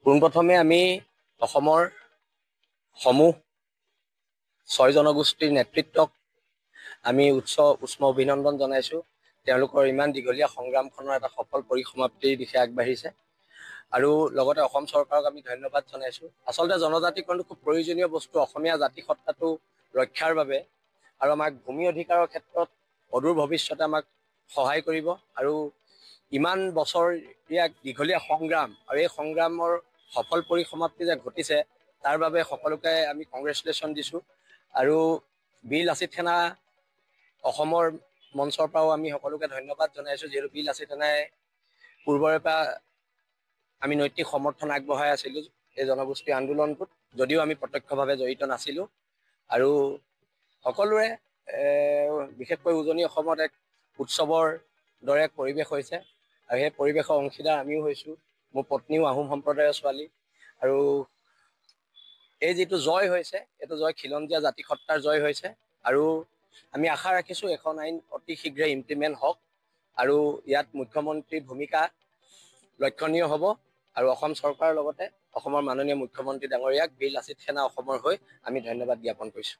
পোনপ্ৰথমে আমি অসমৰ সমূহ 6 জনগোষ্ঠীৰ নেতৃত্বক আমি উষ্ম অভিনন্দন জনাইছোঁ। তেওঁলোকৰ ইমান দীঘলীয়া সংগ্ৰামখনৰ এটা সফল পৰিসমাপ্তিৰ দিশে আগবাঢ়িছে আৰু লগতে অসম চৰকাৰক আমি ধন্যবাদ জনাইছোঁ। আচলতে জনজাতিকৰণটো খুব প্ৰয়োজনীয় বস্তু অসমীয়া জাতিসত্তাটো ৰক্ষাৰ বাবে আৰু আমাক ভূমি অধিকাৰৰ ক্ষেত্ৰত অদূৰ ভৱিষ্যতে আমাক সহায় কৰিব আৰু ইমান বছৰীয়া দীঘলীয়া সংগ্ৰাম আৰু এই সংগ্ৰামৰ সফল পৰিসমাপ্তি যে ঘটিছে তাৰ বাবে সকলোকে আমি কংগ্ৰেচুলেশ্যন দিছোঁ আৰু বীৰ লাচিত সেনা অসমৰ মঞ্চৰ পৰাও আমি সকলোকে ধন্যবাদ জনাইছোঁ, যিহেতু বীৰ লাচিত সেনাই পূৰ্বৰে পৰা আমি নৈতিক সমৰ্থন আগবঢ়াই আছিলোঁ এই জনগোষ্ঠীৰ আন্দোলনটোত, যদিও আমি প্ৰত্যক্ষভাৱে জড়িত নাছিলোঁ। আৰু সকলোৰে বিশেষকৈ উজনি অসমত এক উৎসৱৰ দৰে এক পৰিৱেশ হৈছে আৰু সেই পৰিৱেশৰ অংশীদাৰ আমিও হৈছোঁ। মোৰ পত্নীও আহোম সম্প্ৰদায়ৰ ছোৱালী আৰু এই যিটো জয় হৈছে এইটো জয় খিলঞ্জীয়া জাতিসত্তাৰ জয় হৈছে আৰু আমি আশা ৰাখিছোঁ এখন আইন অতি শীঘ্ৰে ইমপ্লিমেণ্ট হওক আৰু ইয়াত মুখ্যমন্ত্ৰীৰ ভূমিকা লক্ষণীয় হ'ব আৰু অসম চৰকাৰৰ লগতে অসমৰ মাননীয় মুখ্যমন্ত্ৰী ডাঙৰীয়াক বীৰ লাচিত সেনা অসমৰ হৈ আমি ধন্যবাদ জ্ঞাপন কৰিছোঁ।